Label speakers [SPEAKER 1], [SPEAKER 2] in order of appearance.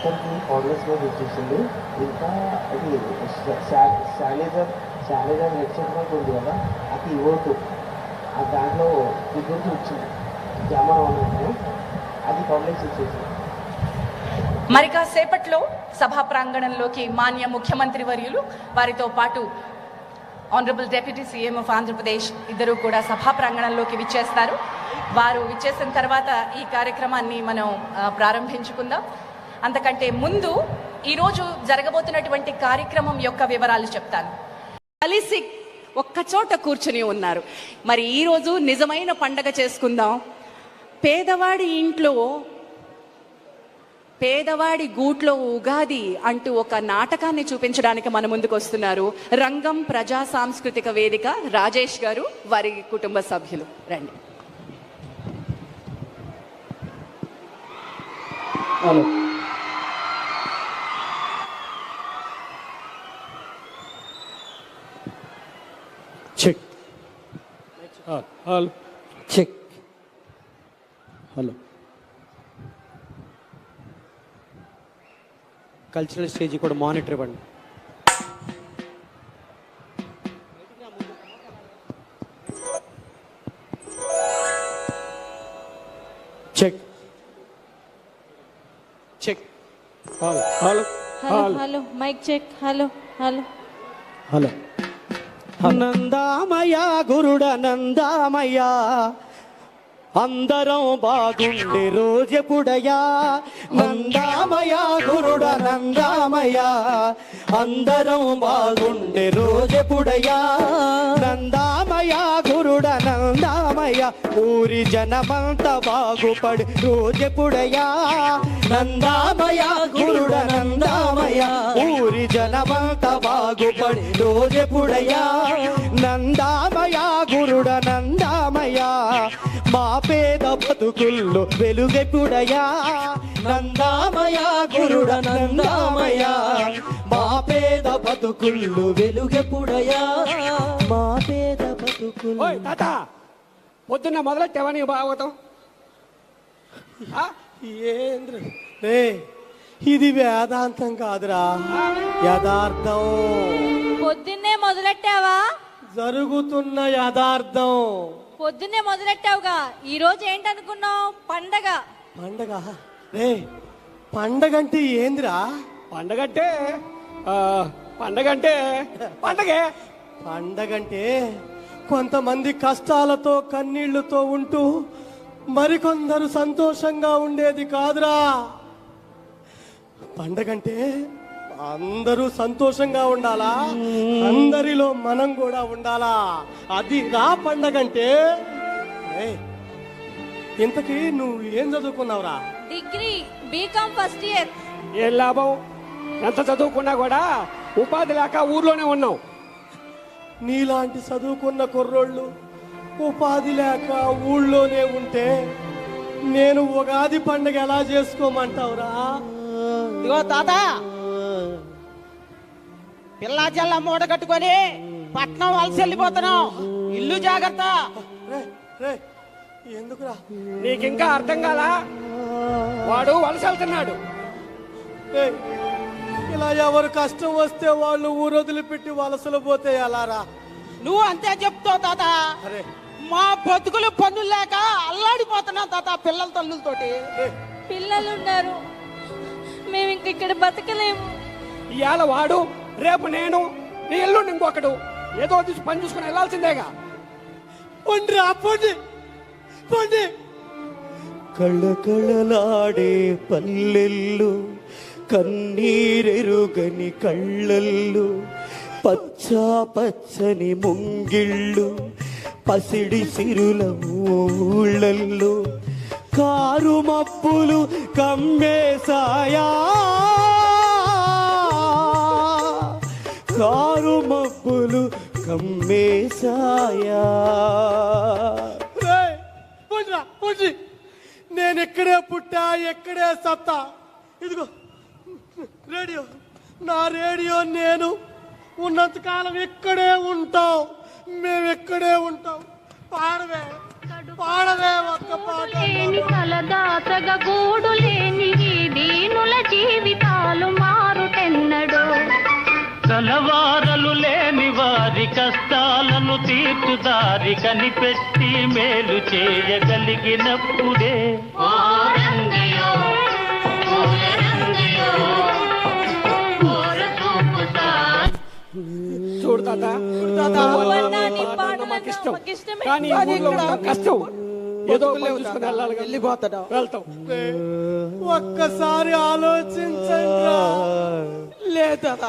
[SPEAKER 1] ఒక్కరికి కాంగ్రెస్లో ఇచ్చేసింది. ఇంకా అది శానిజర్ హెడ్సెట్ కూడా ఉంది కదా, అది ఇవ్వద్దు. ఆ దాంట్లో గుర్తు వచ్చింది జమ అవ్వలేదు, అది కాంగ్రెస్ ఇచ్చేసింది.
[SPEAKER 2] మరి కాసేపట్లో సభా ప్రాంగణంలోకి మాన్య ముఖ్యమంత్రి వర్యులు వారితో పాటు honourable deputy CM of Andhra Pradesh ఇద్దరు కూడా సభా ప్రాంగణంలోకి విచ్చేస్తారు. వారు విచ్చేసిన తర్వాత ఈ కార్యక్రమాన్ని మనం ప్రారంభించుకుందాం. అంతకంటే ముందు ఈరోజు జరగబోతున్నటువంటి కార్యక్రమం యొక్క వివరాలు చెప్తాను. కలిసి ఒక్కచోట కూర్చుని ఉన్నారు. మరి ఈరోజు నిజమైన పండగ చేసుకుందాం. పేదవాడి ఇంట్లో పేదవాడి గూట్లో ఉగాది అంటూ ఒక నాటకాన్ని చూపించడానికి మన ముందుకు వస్తున్నారు రంగం ప్రజా సాంస్కృతిక వేదిక రాజేష్ గారు, వారి కుటుంబ సభ్యులు. రండి.
[SPEAKER 3] Hello, check. Hello, check. Hello. Cultural stage కూడా మానిటర్ ఇవ్వండి. Check check. Hello hello
[SPEAKER 4] hello hello, mic check. Hello hello
[SPEAKER 3] hello. నందామయ్య గురుడ నందామయ్య, అందరం బాగుండే రోజెప్పుడయ్యా. నందామయ్య గురుడ నందామయ్య, అందరం బాగుండే రోజెప్పుడయ్యా. నందామయ్య గురుడ నందామయ్య, ఊరి జనమంత బాగుపడి రోజెప్పుడయ్యా. నందామయ్య గురుడ నందామయ్య, ఊరి జనమంత బాగుపడి రోజెప్పుడయ్యా. నందామయ్య గురుడ నందామయ్య, మా పేద బతుకుల్లో వెలుగెప్పుడయ్యా. నందామయ్య గురుడ నందామయ్య, మా పేద బతుకుల్లో వెలుగెప్పుడయ్యా. మా పేద బతుకుల్లో.
[SPEAKER 5] తాత, పొద్దున్న మొదలెట్టావని భాగవతం.
[SPEAKER 3] ఏంద్ర రే, ఇది వేదాంతం కాదురా, యథార్థం.
[SPEAKER 4] పొద్దున్నే మొదలెట్టావా?
[SPEAKER 3] జరుగుతున్న యథార్థం.
[SPEAKER 4] పొద్దున్నే మొదలెట్టావుగా, ఈ రోజు ఏంటనుకున్నావు? పండగ.
[SPEAKER 3] పండగ రే, పండగంటే ఏందిరా?
[SPEAKER 5] పండగంటే పండగంటే పండగే.
[SPEAKER 3] పండగంటే కొంతమంది కష్టాలతో కన్నీళ్లతో ఉంటూ మరికొందరు సంతోషంగా ఉండేది కాదురా. పండగంటే అందరూ సంతోషంగా ఉండాలా, అందరిలో మనం కూడా ఉండాలా, అది రా పండగంటే. ఇంతకీ నువ్వు ఏం చదువుకున్నావురా?
[SPEAKER 4] Degree, BCom first year.
[SPEAKER 5] ఏం లాభం, ఎంత చదువుకున్నా కూడా ఉపాధి లేక ఊర్లోనే ఉన్నావు.
[SPEAKER 3] నీలాంటి చదువుకున్న కుర్రోళ్ళు ఉపాధి లేక ఊళ్ళోనే ఉంటే నేను ఉగాది పండుగ ఎలా చేసుకోమంటావురా?
[SPEAKER 6] ఇగో తాత, పిల్లా జల్ల మూట కట్టుకొని పట్నం వలస వెళ్ళిపోతున్నాం. ఇల్లు జాగ్రత్త.
[SPEAKER 3] ఎందుకురా?
[SPEAKER 5] నీకింకా అర్థం కాలా? వాడు వలస వెళ్తున్నాడు.
[SPEAKER 3] ఇలా ఎవరు కష్టం వస్తే వాళ్ళు ఊరు వదిలిపెట్టి వలసలు పోతే ఎలారా?
[SPEAKER 6] నువ్వు అంతే చెప్తావు తాత. మా బతుకులు పన్నులు లేక అల్లాడిపోతున్నాం తాత, పిల్లల తల్లులతోటి.
[SPEAKER 4] పిల్లలు ఉన్నారు, మేము ఇంక ఇక్కడ బతకలేము.
[SPEAKER 5] ఇవాళ వాడు, రేపు నేను, నీ ఎల్లుండి ఇంకొకడు. ఏదో పని చూసుకుని వెళ్ళాల్సిందేగా.
[SPEAKER 3] పండి కళ్ళకళలాడే పల్లెల్లు, కన్నీరెరుగని కళ్ళల్లు, పచ్చా పచ్చని ముంగిళ్ళు, పసిడి సిరుల ఊళ్ళల్లో కారు మబ్బులు కమ్మేసాయా. కారు మబ్బులు కమ్మేసాయా. నేను ఎక్కడే పుట్టా, ఎక్కడే సత్తా. ఇదిగో రేడియో, నా రేడియో. నేను ఉన్నంతకాలం ఇక్కడే ఉంటాం, మేము ఎక్కడే ఉంటాం. పాడవే పాడవే ఒక్క పాట.
[SPEAKER 7] కలదాతగా గూడు లేని దీనుల జీవితం వారి కష్టాలను తీర్చుదారి కనిపెట్టి మేలు చేయగలిగినప్పుడే
[SPEAKER 5] చూడు తాత
[SPEAKER 4] నువ్వన్నా నీ పాటలన్నా
[SPEAKER 5] మాకు ఇష్టం
[SPEAKER 4] మాకు ఇష్టమే.
[SPEAKER 5] కానీ ఈ ఊర్లో ఉండడం కష్టం ఏదో పని చూసుకుని వెళ్ళాలి కదా.
[SPEAKER 6] వెళ్ళిపోతాడు
[SPEAKER 5] వెళ్తాం
[SPEAKER 3] ఒక్కసారి ఆలోచించండి
[SPEAKER 6] లేదు తాత